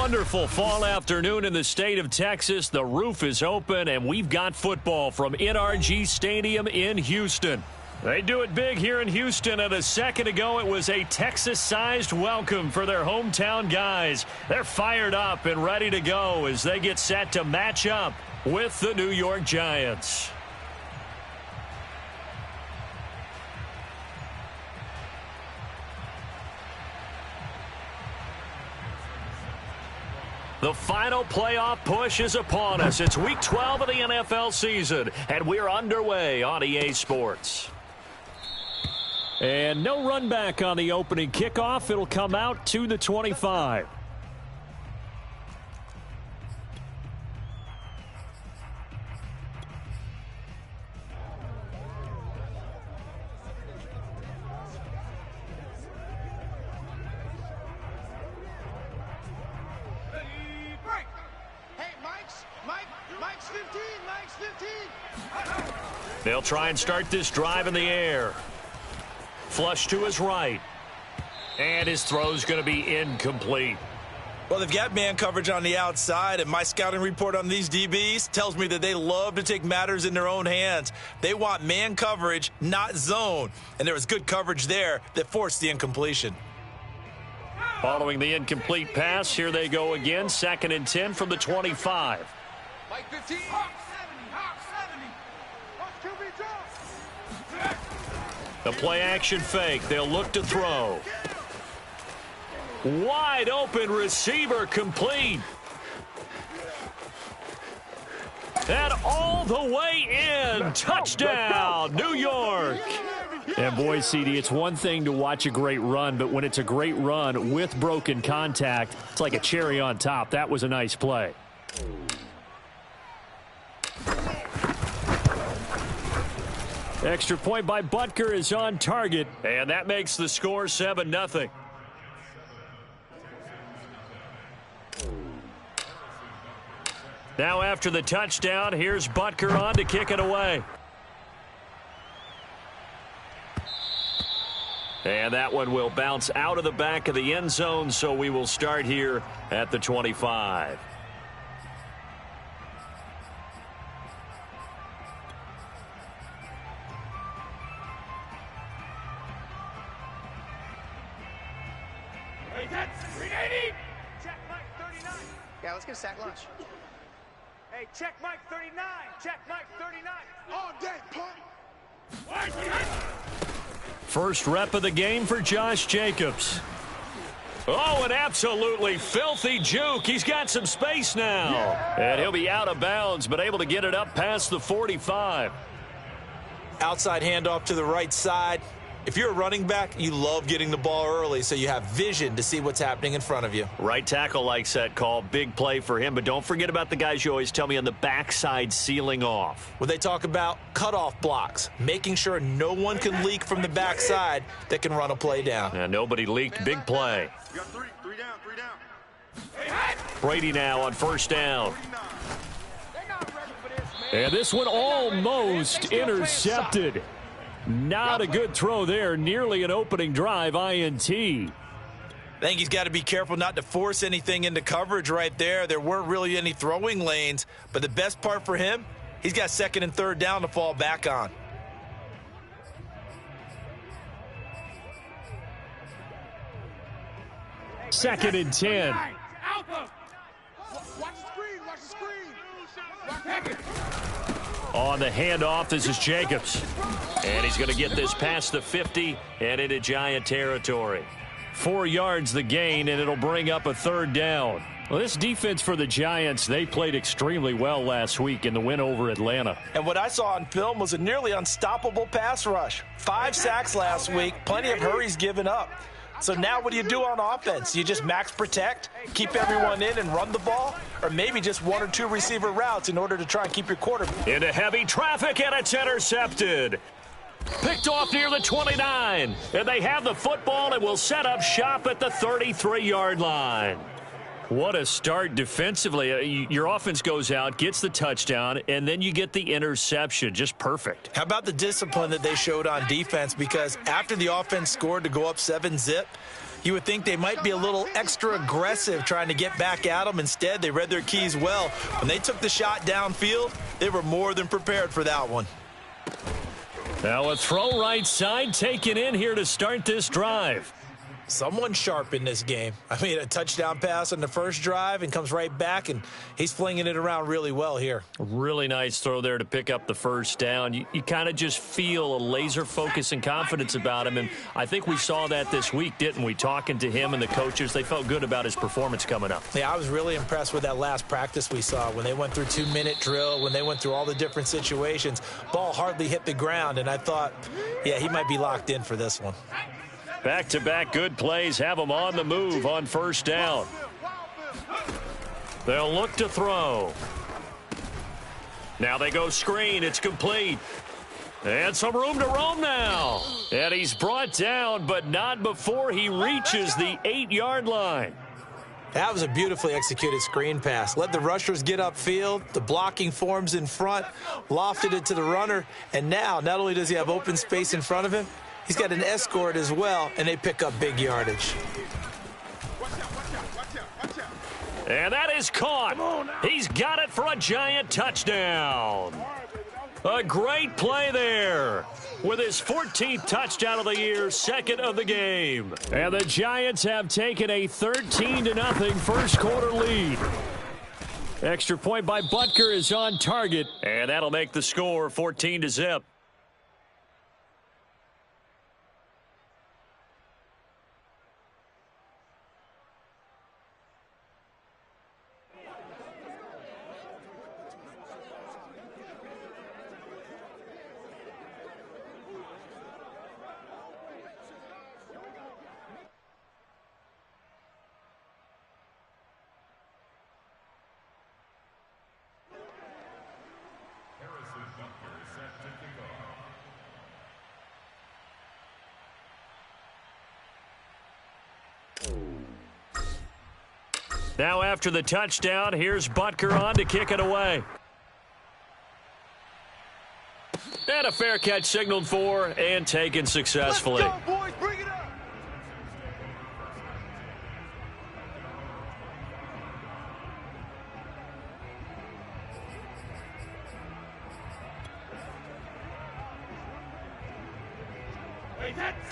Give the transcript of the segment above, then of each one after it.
wonderful fall afternoon in the state of Texas. The roof is open, and we've got football from NRG Stadium in Houston. They do it big here in Houston, and a second ago it was a Texas-sized welcome for their hometown guys. They're fired up and ready to go as they get set to match up with the New York Giants. The final playoff push is upon us. It's Week 12 of the NFL season, and we're underway on EA Sports. And no run back on the opening kickoff. It'll come out to the 25. They'll try and start this drive in the air. Flush to his right. And his throw's going to be incomplete. Well, they've got man coverage on the outside, and my scouting report on these DBs tells me that they love to take matters in their own hands. They want man coverage, not zone. And there was good coverage there that forced the incompletion. Following the incomplete pass, here they go again. 2nd and 10 from the 25. Mike 15. The play-action fake. They'll look to throw. Wide open receiver complete. And all the way in. Touchdown, New York. And boy, CD, it's one thing to watch a great run, but when it's a great run with broken contact, it's like a cherry on top. That was a nice play. Extra point by Butker is on target, and that makes the score 7-0. Now after the touchdown, here's Butker on to kick it away. And that one will bounce out of the back of the end zone, so we will start here at the 25. Yeah, let's get a sack lunch. Hey, check Mike 39. Check Mike 39. All day, punk. First rep of the game for Josh Jacobs. Oh, an absolutely filthy juke. He's got some space now. And he'll be out of bounds, but able to get it up past the 45. Outside handoff to the right side. If you're a running back, you love getting the ball early so you have vision to see what's happening in front of you. Right tackle likes that call. Big play for him, but don't forget about the guys you always tell me on the backside sealing off. When they talk about cutoff blocks, making sure no one can leak from the backside that can run a play down. And nobody leaked. Big play. You got three down. Brady now on first down. And this one almost intercepted. Not a good throw there. Nearly an opening drive INT. I think he's got to be careful not to force anything into coverage right there. There weren't really any throwing lanes, but the best part for him, he's got 2nd and 3rd down to fall back on. Second and 10. Watch the screen. On the handoff, this is Jacobs. And he's going to get this past the 50 and into Giant territory. 4 yards the gain, and it'll bring up a 3rd down. Well, this defense for the Giants, they played extremely well last week in the win over Atlanta. And what I saw on film was a nearly unstoppable pass rush. 5 sacks last week, plenty of hurries given up. So now what do you do on offense? You just max protect, keep everyone in and run the ball, or maybe just 1 or 2 receiver routes in order to try and keep your quarterback. Into heavy traffic, and it's intercepted. Picked off near the 29. And they have the football and will set up shop at the 33-yard line. What a start defensively. Your offense goes out, gets the touchdown, and then you get the interception. Just perfect. How about the discipline that they showed on defense? Because after the offense scored to go up 7-zip, You would think they might be a little extra aggressive trying to get back at them. Instead, they read their keys well. When they took the shot downfield, they were more than prepared for that one. Now a throw right side taken in here to start this drive. Someone sharp in this game. I mean, a touchdown pass on the first drive and comes right back, and he's flinging it around really well here. Really nice throw there to pick up the first down. You kind of just feel a laser focus and confidence about him, and I think we saw that this week, didn't we? Talking to him and the coaches, they felt good about his performance coming up. Yeah, I was really impressed with that last practice we saw when they went through 2-minute drill, when they went through all the different situations. Ball hardly hit the ground, and I thought, yeah, he might be locked in for this one. Back-to-back good plays have them on the move on first down. They'll look to throw. Now they go screen. It's complete. And some room to roam now. And he's brought down, but not before he reaches the 8-yard line. That was a beautifully executed screen pass. Let the rushers get upfield. The blocking forms in front. Lofted it to the runner. And now, not only does he have open space in front of him, he's got an escort as well, and they pick up big yardage. And that is caught. He's got it for a Giant touchdown. A great play there with his 14th touchdown of the year, second of the game. And the Giants have taken a 13-0 first quarter lead. Extra point by Butker is on target, and that'll make the score 14-0. Now after the touchdown, here's Butker on to kick it away. And a fair catch signaled for and taken successfully. Let's go, boys. Bring it up.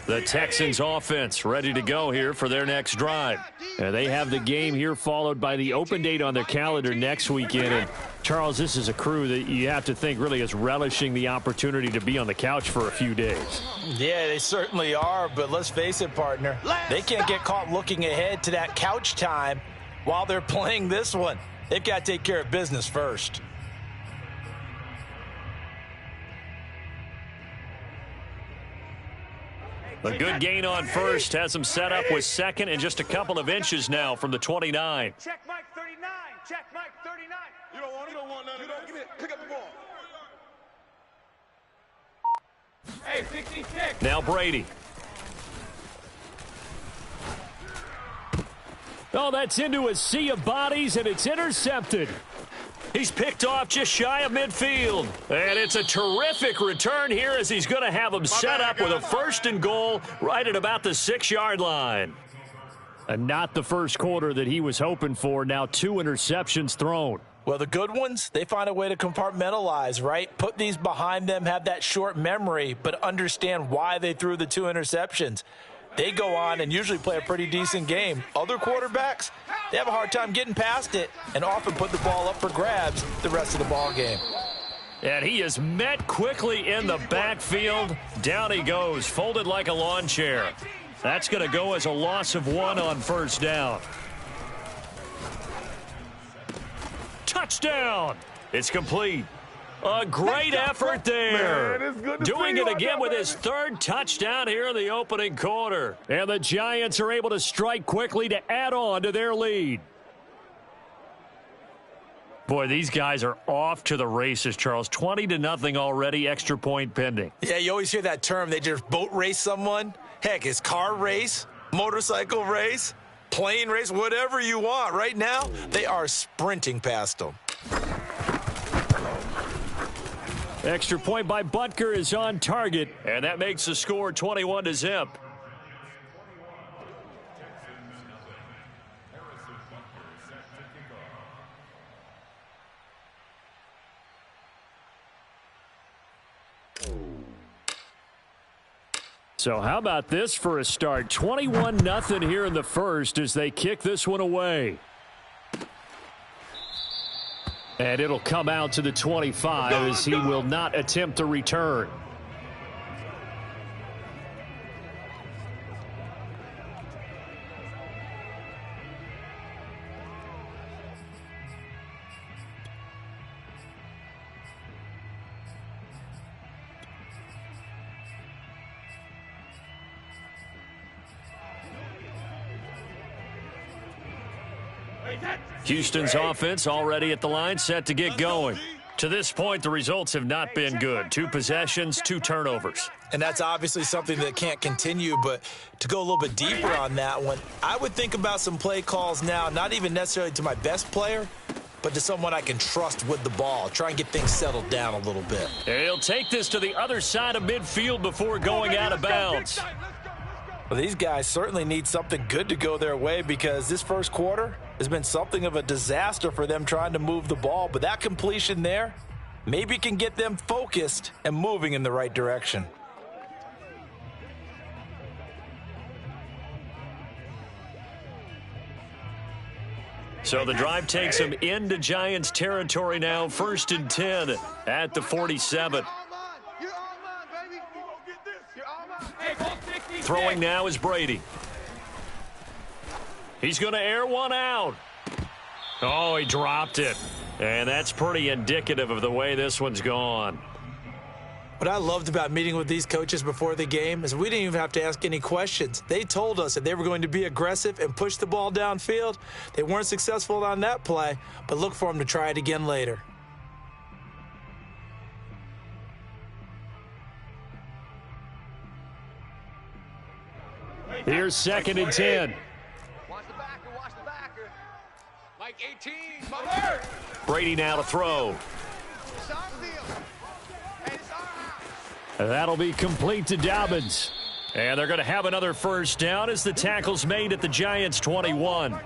The Texans offense ready to go here for their next drive. And they have the game here followed by the open date on their calendar next weekend. And Charles, this is a crew that you have to think really is relishing the opportunity to be on the couch for a few days. Yeah, they certainly are, but let's face it, partner. They can't get caught looking ahead to that couch time while they're playing this one. They've got to take care of business first. A good gain on first has them set up with second and just a couple of inches now from the 29. Check Mike 39. Check Mike 39. You don't want it. You don't want none of that. Give me it. Pick up the ball. Hey, 66. Now Brady. Oh, that's into a sea of bodies, and it's intercepted. He's picked off just shy of midfield. And it's a terrific return here as he's going to have him set up with a 1st and goal right at about the 6-yard line. And not the first quarter that he was hoping for. Now 2 interceptions thrown. Well, the good ones, they find a way to compartmentalize, right? Put these behind them, have that short memory, but understand why they threw the 2 interceptions. They go on and usually play a pretty decent game. Other quarterbacks, they have a hard time getting past it and often put the ball up for grabs the rest of the ball game. And he is met quickly in the backfield. Down he goes, folded like a lawn chair. That's going to go as a loss of 1 on first down. Touchdown! It's complete. A great effort there. Man, doing it again with his 3rd touchdown here in the opening quarter. And the Giants are able to strike quickly to add on to their lead. Boy, these guys are off to the races, Charles. 20-0 already, extra point pending. Yeah, you always hear that term. They just boat race someone. Heck, it's car race, motorcycle race, plane race, whatever you want. Right now, they are sprinting past them. Extra point by Butker is on target, and that makes the score 21-0. So how about this for a start? 21-0 here in the first as they kick this one away. And it'll come out to the 25 as he will not attempt to return. Houston's offense already at the line, set to get going. To this point, the results have not been good. 2 possessions, 2 turnovers. And that's obviously something that can't continue, but to go a little bit deeper on that one, I would think about some play calls now, not even necessarily to my best player, but to someone I can trust with the ball. Try and get things settled down a little bit. He'll take this to the other side of midfield before going out of bounds. Well, these guys certainly need something good to go their way because this first quarter has been something of a disaster for them trying to move the ball. But that completion there maybe can get them focused and moving in the right direction. So the drive takes them into Giants territory now. 1st and 10 at the 47. Throwing now is Brady. He's going to air one out. Oh, he dropped it. And that's pretty indicative of the way this one's gone. What I loved about meeting with these coaches before the game is we didn't even have to ask any questions. They told us that they were going to be aggressive and push the ball downfield. They weren't successful on that play, but look for them to try it again later. Here's 2nd and 10. Watch the backer. Mike 18, my word. Brady now to throw. It's our field. Hey, it's our house. That'll be complete to Dobbins. And they're going to have another first down as the tackle's made at the Giants' 21. Well,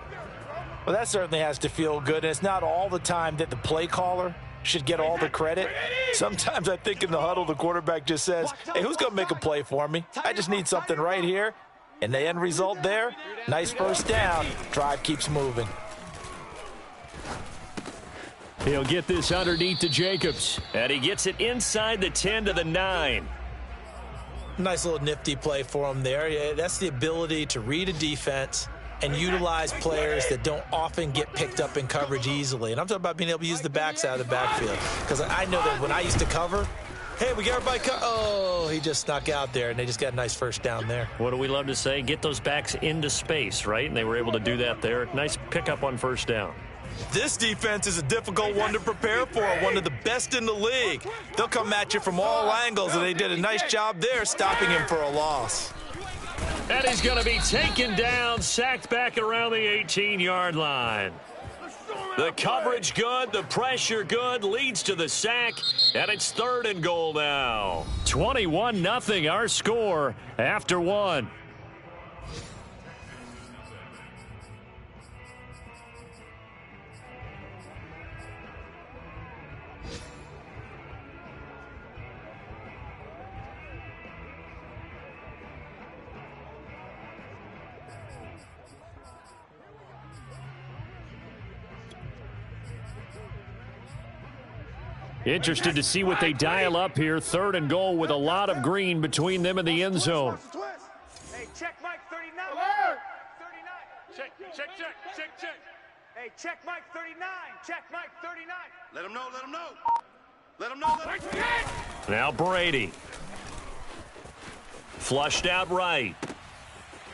that certainly has to feel good. And it's not all the time that the play caller should get all the credit. Sometimes I think in the huddle, the quarterback just says, hey, who's going to make a play for me? I just need something right here. And the end result there, nice first down. Drive keeps moving. He'll get this underneath to Jacobs. And he gets it inside the 10 to the 9. Nice little nifty play for him there. Yeah, that's the ability to read a defense and utilize players that don't often get picked up in coverage easily. And I'm talking about being able to use the backs out of the backfield. Because I know that when I used to cover, hey, we got everybody oh, he just snuck out there, and they just got a nice first down there. What do we love to say? Get those backs into space, right? And they were able to do that there. Nice pickup on first down. This defense is a difficult one to prepare for, one of the best in the league. They'll come at you from all angles, and they did a nice job there stopping him for a loss. And he's going to be taken down, sacked back around the 18-yard line. The coverage good, the pressure good, leads to the sack, and it's 3rd and goal now. 21-0 our score after 1. Interested to see what they dial up here. 3rd and goal with a lot of green between them and the end zone. Hey, check Mike 39. 39. Check. Hey, check Mike 39. Check Mike 39. Let him know. Now Brady. Flushed out right.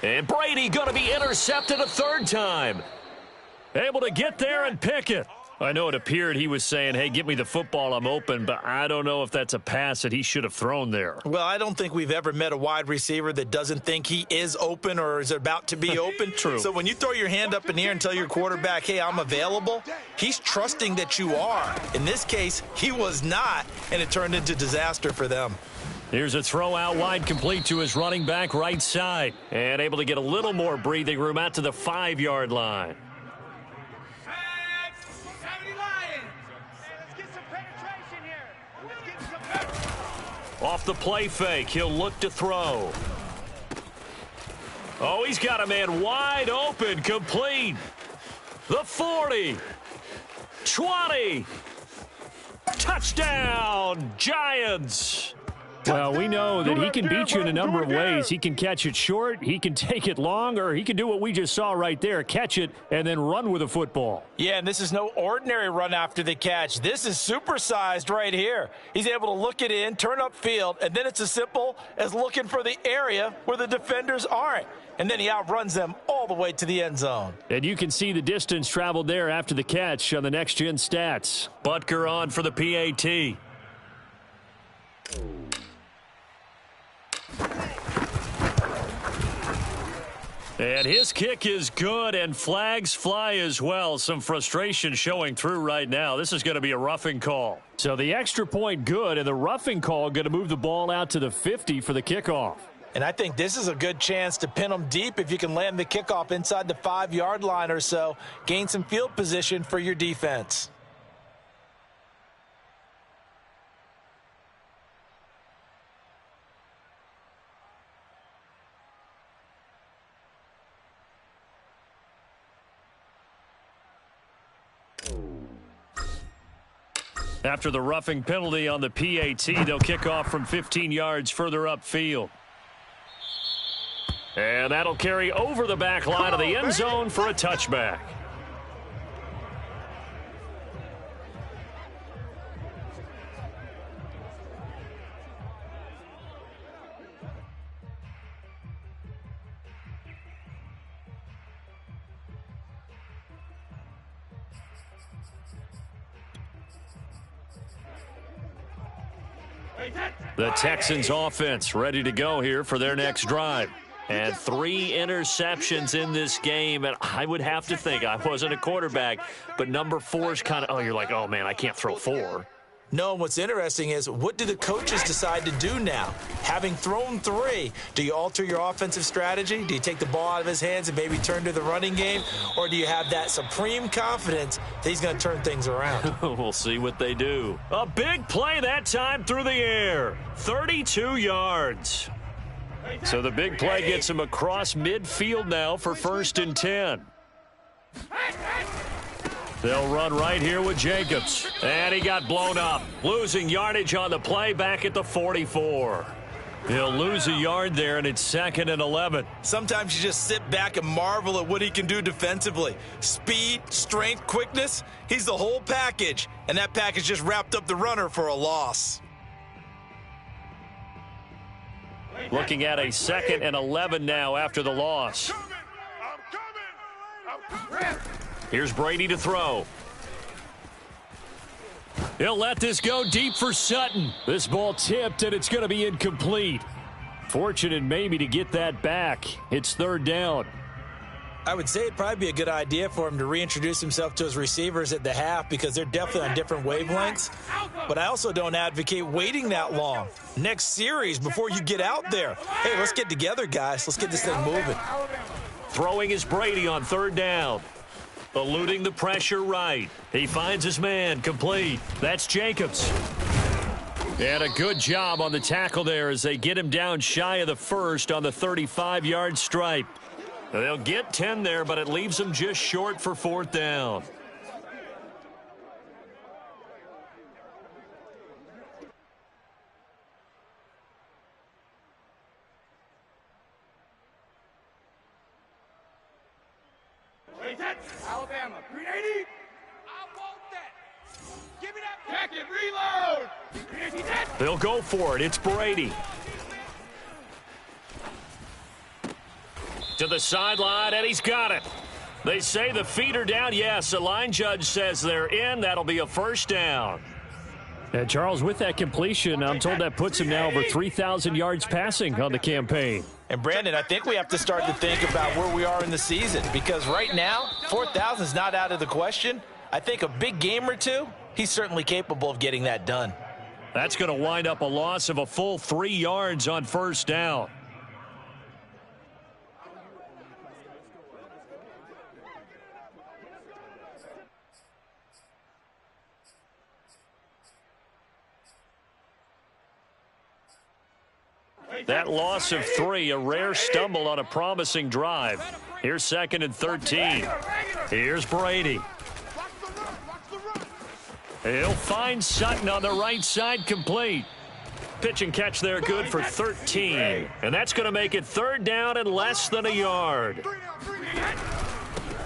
And Brady going to be intercepted a 3rd time. Able to get there and pick it. I know it appeared he was saying, hey, give me the football, I'm open, but I don't know if that's a pass that he should have thrown there. Well, I don't think we've ever met a wide receiver that doesn't think he is open or is about to be open. True. So when you throw your hand up in the air and tell your quarterback, hey, I'm available, he's trusting that you are. In this case, he was not, and it turned into disaster for them. Here's a throw out wide, complete to his running back right side, and able to get a little more breathing room out to the 5-yard line. Off the play fake, he'll look to throw. Oh, he's got a man wide open, complete. The 40. 20. Touchdown, Giants. Well, we know that he can beat you in a number of ways. He can catch it short, he can take it long, or he can do what we just saw right there, catch it and then run with the football. Yeah, and this is no ordinary run after the catch. This is supersized right here. He's able to look it in, turn upfield, and then it's as simple as looking for the area where the defenders aren't. And then he outruns them all the way to the end zone. And you can see the distance traveled there after the catch on the next-gen stats. Butker on for the PAT. And his kick is good, and flags fly as well. Some frustration showing through right now. This is going to be a roughing call. So the extra point good, and the roughing call going to move the ball out to the 50 for the kickoff. And I think this is a good chance to pin them deep if you can land the kickoff inside the 5-yard line or so. Gain some field position for your defense. After the roughing penalty on the PAT, they'll kick off from 15 yards further upfield. And that'll carry over the back line of the end zone for a touchback. The Texans offense ready to go here for their next drive. And 3 interceptions in this game. And I would have to think, I wasn't a quarterback, but number 4 is kind of, oh, you're like, oh, man, I can't throw 4. No, and what's interesting is, what do the coaches decide to do now? Having thrown 3, do you alter your offensive strategy? Do you take the ball out of his hands and maybe turn to the running game? Or do you have that supreme confidence that he's going to turn things around? We'll see what they do. A big play that time through the air. 32 yards. So the big play gets him across midfield now for 1st and 10. They'll run right here with Jacobs. And he got blown up. Losing yardage on the play back at the 44. He'll lose a yard there, and it's 2nd and 11. Sometimes you just sit back and marvel at what he can do defensively. Speed, strength, quickness, he's the whole package. And that package just wrapped up the runner for a loss. Looking at a 2nd and 11 now after the loss. I'm coming. Here's Brady to throw. He'll let this go deep for Sutton. This ball tipped, and it's going to be incomplete. Fortunate maybe to get that back. It's 3rd down. I would say it'd probably be a good idea for him to reintroduce himself to his receivers at the half because they're definitely on different wavelengths. But I also don't advocate waiting that long. Next series before you get out there. Hey, let's get together, guys. Let's get this thing moving. Throwing is Brady on 3rd down. Eluding the pressure right. He finds his man complete. That's Jacobs. And a good job on the tackle there as they get him down shy of the 1st on the 35-yard stripe. They'll get 10 there, but it leaves them just short for 4th down. Alabama, 380. I want that. Give me that packet. Reload. They'll go for it. It's Brady. To the sideline, and he's got it. They say the feet are down. Yes, the line judge says they're in. That'll be a 1st down. And Charles, with that completion, I'm told that puts him now over 3,000 yards passing on the campaign. And Brandon, I think we have to start to think about where we are in the season because right now, 4,000 is not out of the question. I think a big game or two, he's certainly capable of getting that done. That's going to wind up a loss of a full 3 yards on 1st down. That loss of 3, a rare stumble on a promising drive. Here's 2nd and 13. Here's Brady. He'll find Sutton on the right side, complete. Pitch and catch there, good for 13. And that's going to make it 3rd down and less than a yard.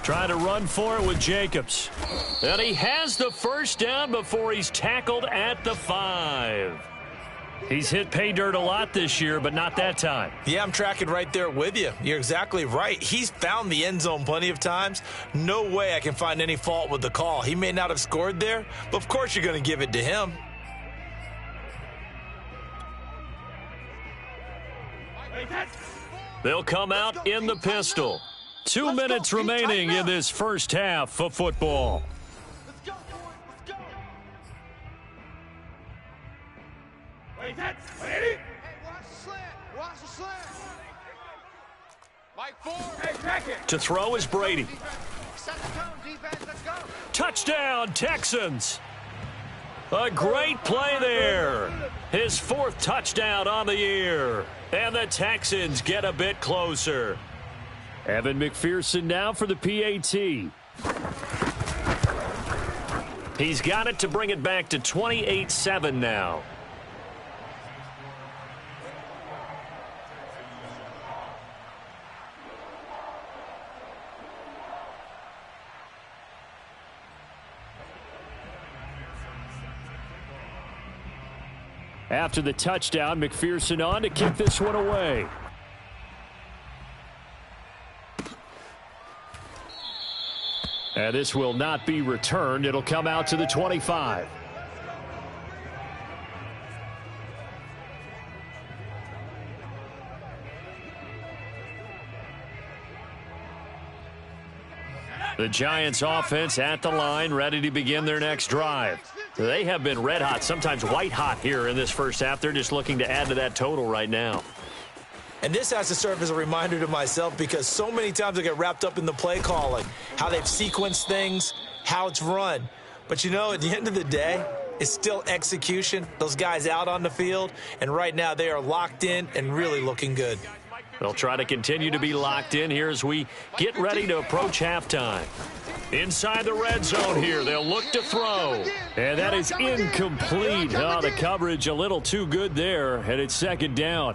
Trying to run for it with Jacobs. And he has the 1st down before he's tackled at the 5. He's hit pay dirt a lot this year, but not that time. Yeah, I'm tracking right there with you. You're exactly right. He's found the end zone plenty of times. No way I can find any fault with the call. He may not have scored there, but of course you're going to give it to him. They'll come out in the pistol. 2 minutes remaining in this first half of football. Hey, watch the slant. Watch the slant. Mike Ford. To throw is Brady. Set the tone, defense. Let's go. Touchdown, Texans. A great play there. His 4th touchdown on the year. And the Texans get a bit closer. Evan McPherson now for the PAT. He's got it to bring it back to 28-7 now. After the touchdown, McPherson on to kick this one away. And this will not be returned. It'll come out to the 25. The Giants offense at the line, ready to begin their next drive. They have been red hot, sometimes white hot here in this first half. They're just looking to add to that total right now. And this has to serve as a reminder to myself because so many times I get wrapped up in the play calling, how they've sequenced things, how it's run. But, you know, at the end of the day, it's still execution. Those guys out on the field, and right now they are locked in and really looking good. They'll try to continue to be locked in here as we get ready to approach halftime. Inside the red zone here, they'll look to throw. And that is incomplete. Oh, the coverage a little too good there, and it's 2nd down.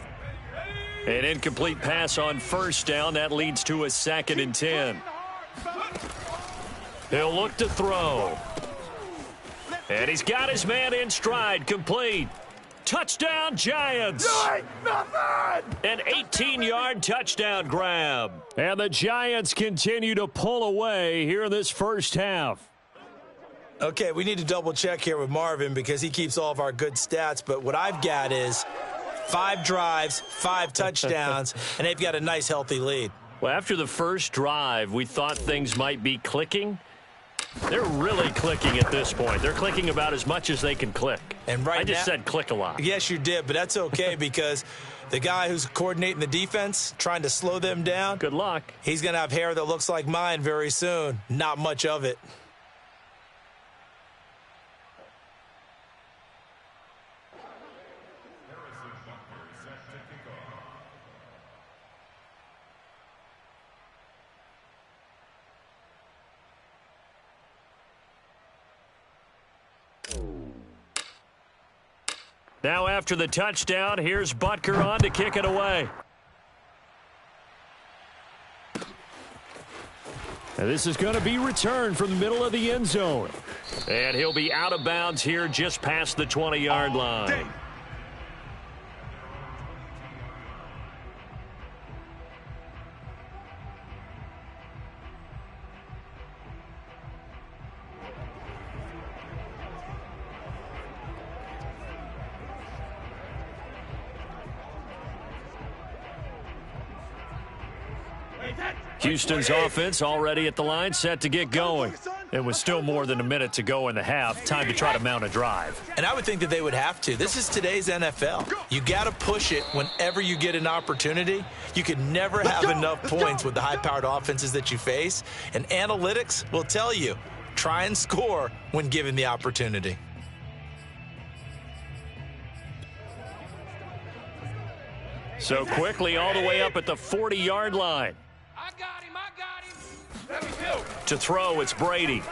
An incomplete pass on 1st down. That leads to a 2nd and 10. He'll look to throw. And he's got his man in stride, complete. Touchdown, Giants. An 18-yard touchdown grab. And the Giants continue to pull away here in this first half. Okay, we need to double check here with Marvin because he keeps all of our good stats. But what I've got is 5 drives, 5 touchdowns, and they've got a nice, healthy lead. Well, after the first drive, we thought things might be clicking. They're really clicking at this point. They're clicking about as much as they can click. And right I just now, said click a lot. Yes, you did, but that's okay because the guy who's coordinating the defense, trying to slow them down. Good luck. He's going to have hair that looks like mine very soon. Not much of it. Now after the touchdown, here's Butker on to kick it away. And this is going to be returned from the middle of the end zone. And he'll be out of bounds here just past the 20-yard line. Houston's offense already at the line, set to get going. It was still more than a minute to go in the half. Time to try to mount a drive. And I would think that they would have to. This is today's NFL. You got to push it whenever you get an opportunity. You can never have enough points with the high-powered offenses that you face. And analytics will tell you, try and score when given the opportunity. So quickly all the way up at the 40-yard line. I got him. Let me go. To throw, it's Brady.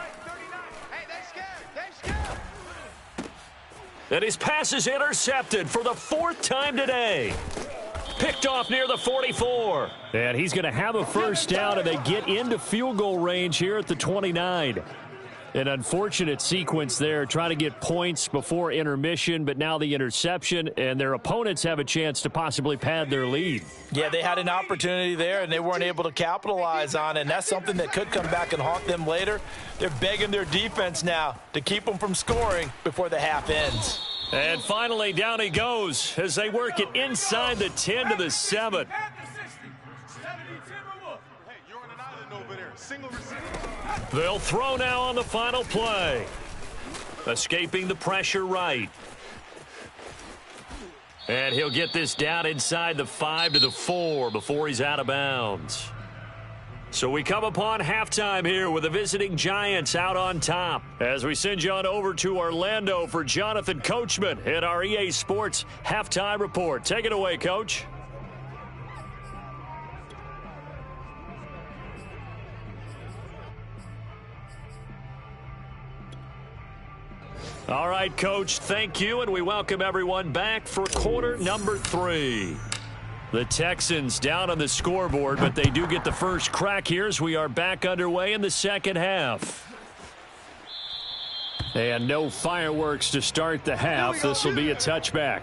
Hey, they scared. They scared. And his pass is intercepted for the 4th time today. Picked off near the 44. And he's going to have a first down, and they get into field goal range here at the 29. An unfortunate sequence there, trying to get points before intermission, but now the interception, and their opponents have a chance to possibly pad their lead. Yeah, they had an opportunity there, and they weren't able to capitalize on it, and that's something that could come back and haunt them later. They're begging their defense now to keep them from scoring before the half ends. And finally, down he goes as they work it inside the 10 to the 7. Hey, you're on an island over there. Single receiver. They'll throw now on the final play. Escaping the pressure right. And he'll get this down inside the 5 to the 4 before he's out of bounds. So we come upon halftime here with the visiting Giants out on top. As we send you on over to Orlando for Jonathan Coachman in our EA Sports Halftime Report. Take it away, Coach. All right, Coach, thank you, and we welcome everyone back for quarter number 3. The Texans down on the scoreboard, but they do get the first crack here as we are back underway in the second half. And no fireworks to start the half. This will be a touchback.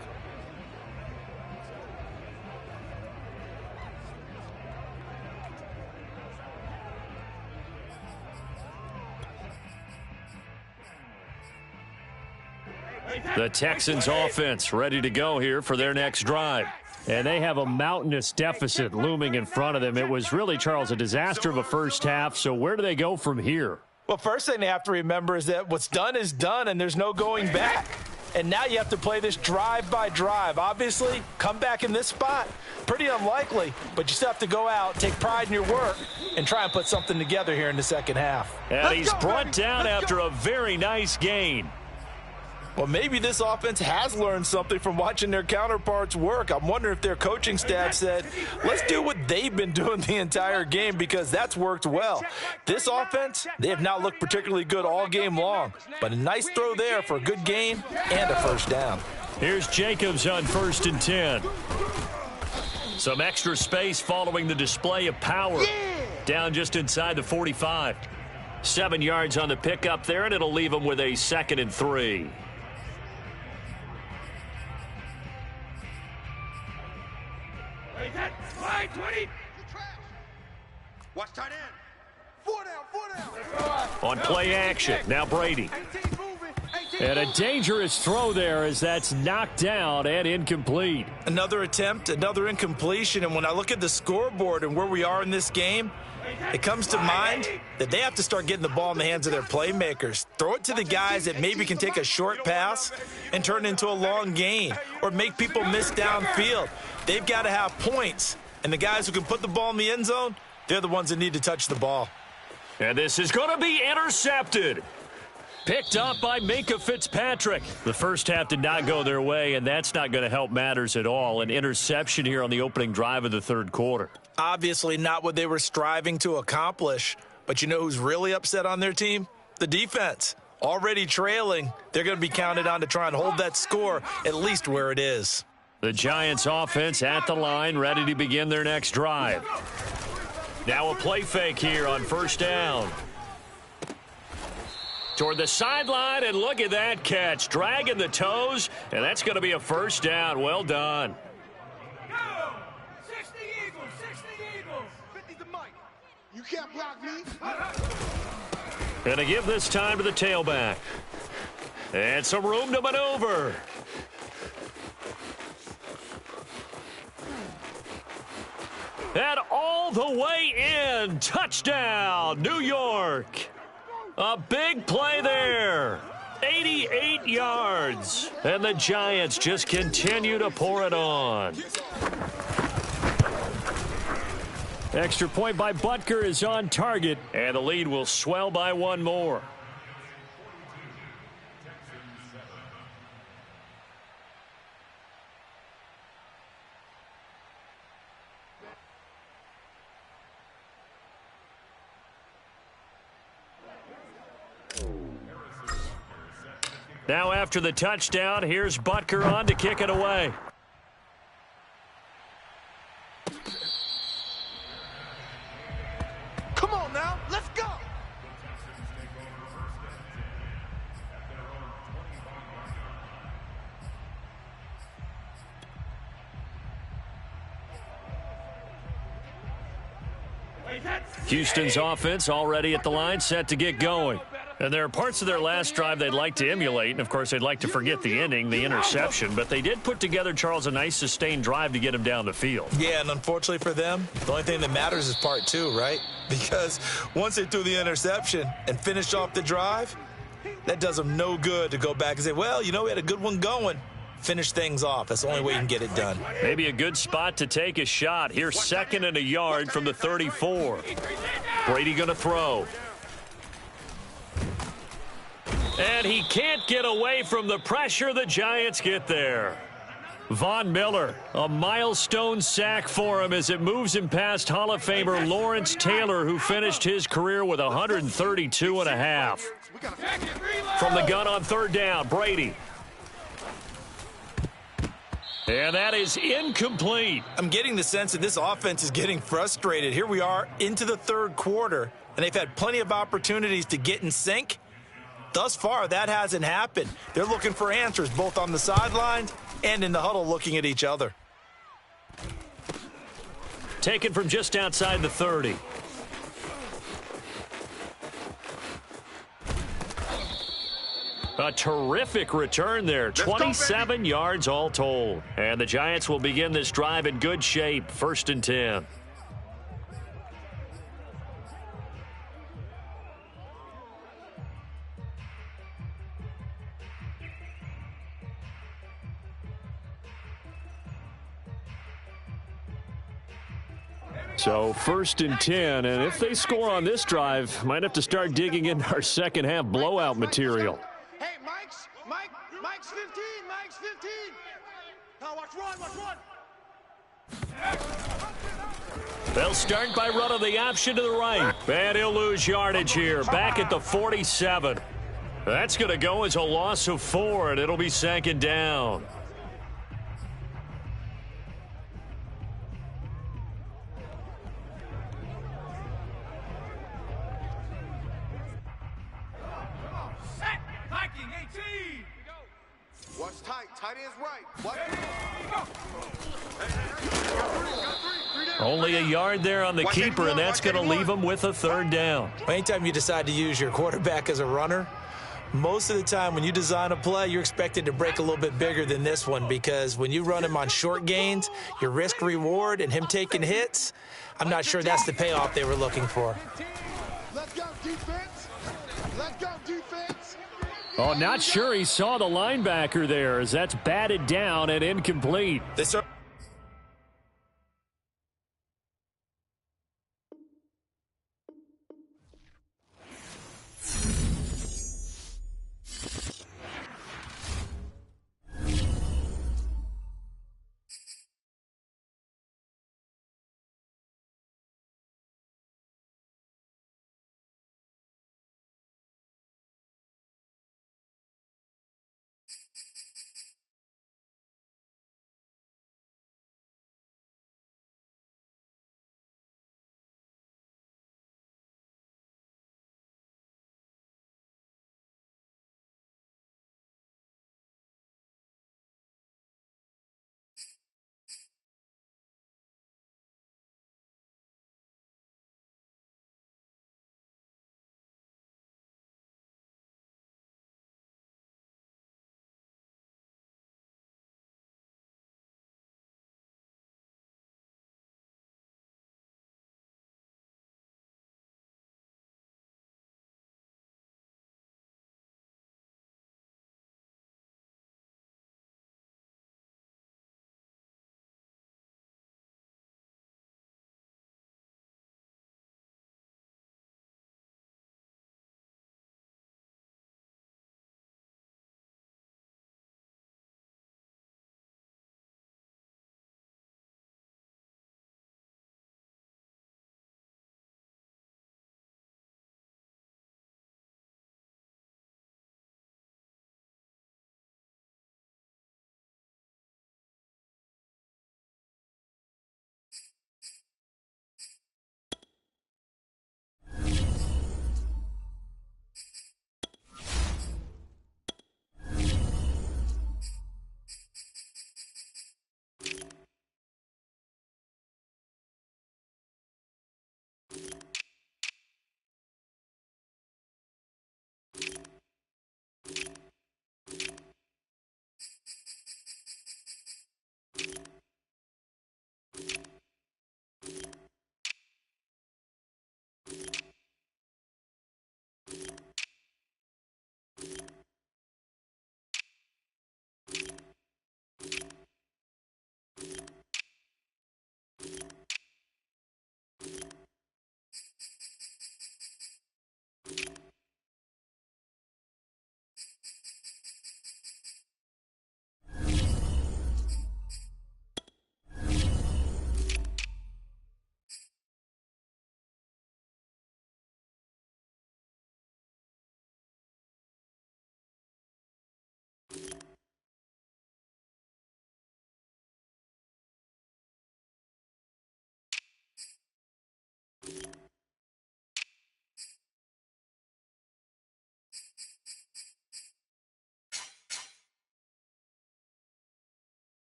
The Texans offense ready to go here for their next drive. And they have a mountainous deficit looming in front of them. It was really, Charles, a disaster of a first half. So where do they go from here? Well, first thing they have to remember is that what's done is done, and there's no going back. And now you have to play this drive by drive. Obviously, come back in this spot, pretty unlikely, but you still have to go out, take pride in your work, and try and put something together here in the second half. And he's brought down after a very nice gain. Well, maybe this offense has learned something from watching their counterparts work. I'm wondering if their coaching staff said, let's do what they've been doing the entire game, because that's worked well. This offense, they have not looked particularly good all game long, but a nice throw there for a good gain and a first down. Here's Jacobs on 1st and 10. Some extra space following the display of power. Down just inside the 45. 7 yards on the pickup there, and it'll leave them with a 2nd and 3. Wide 20. Watch tight end. 4 down. On play action, now Brady. And a dangerous throw there as that's knocked down and incomplete. Another attempt, another incompletion, and when I look at the scoreboard and where we are in this game, it comes to mind that they have to start getting the ball in the hands of their playmakers. Throw it to the guys that maybe can take a short pass and turn it into a long gain or make people miss downfield. They've got to have points, and the guys who can put the ball in the end zone, they're the ones that need to touch the ball. And this is going to be intercepted. Picked up by Minkah Fitzpatrick. The first half did not go their way, and that's not going to help matters at all. An interception here on the opening drive of the third quarter. Obviously not what they were striving to accomplish, but you know who's really upset on their team? The defense. Already trailing, they're going to be counted on to try and hold that score at least where it is. The Giants offense at the line, ready to begin their next drive. Now a play fake here on first down. Toward the sideline, and look at that catch. Dragging the toes, and that's going to be a first down. Well done. Go! 60 Eagles, 60 Eagles. 50's the mic. You can't block me. And to give this time to the tailback. And some room to maneuver. And all the way in. Touchdown, New York. A big play there. 88 yards. And the Giants just continue to pour it on. Extra point by Butker is on target. And the lead will swell by one more. Now after the touchdown, here's Butker on to kick it away. Come on now, let's go. Houston's offense already at the line, set to get going. And there are parts of their last drive they'd like to emulate, and of course they'd like to forget the ending, the interception, but they did put together, Charles, a nice sustained drive to get him down the field. Yeah, and unfortunately for them, the only thing that matters is part two, right? Because once they threw the interception and finished off the drive, that does them no good to go back and say, well, you know, we had a good one going. Finish things off. That's the only way you can get it done. Maybe a good spot to take a shot. Here's 2nd and a yard from the 34. Brady going to throw. And he can't get away from the pressure. The Giants get there. Von Miller, a milestone sack for him as it moves him past Hall of Famer Lawrence Taylor, who finished his career with 132.5. From the gun on 3rd down, Brady. And that is incomplete. I'm getting the sense that this offense is getting frustrated. Here we are into the 3rd quarter, and they've had plenty of opportunities to get in sync. Thus far, that hasn't happened. They're looking for answers both on the sidelines and in the huddle looking at each other. Taken from just outside the 30. A terrific return there. 27 yards all told. And the Giants will begin this drive in good shape. 1st and 10. So 1st and 10, and if they score on this drive, might have to start digging into our second half blowout material. Hey, Mike's 15, Mike's 15. Now watch run. They'll start by running the option to the right. And he'll lose yardage here, back at the 47. That's going to go as a loss of 4, and it'll be 2nd down. Watch tight ends right. Watch. Only a yard there on the keeper, and that's going to leave him with a 3rd down. Anytime you decide to use your quarterback as a runner, most of the time when you design a play, you're expected to break a little bit bigger than this one, because when you run him on short gains, your risk-reward and him taking hits, I'm not sure that's the payoff they were looking for. Let's go, defense. Let's go, defense. Oh, not sure he saw the linebacker there, as that's batted down and incomplete. They start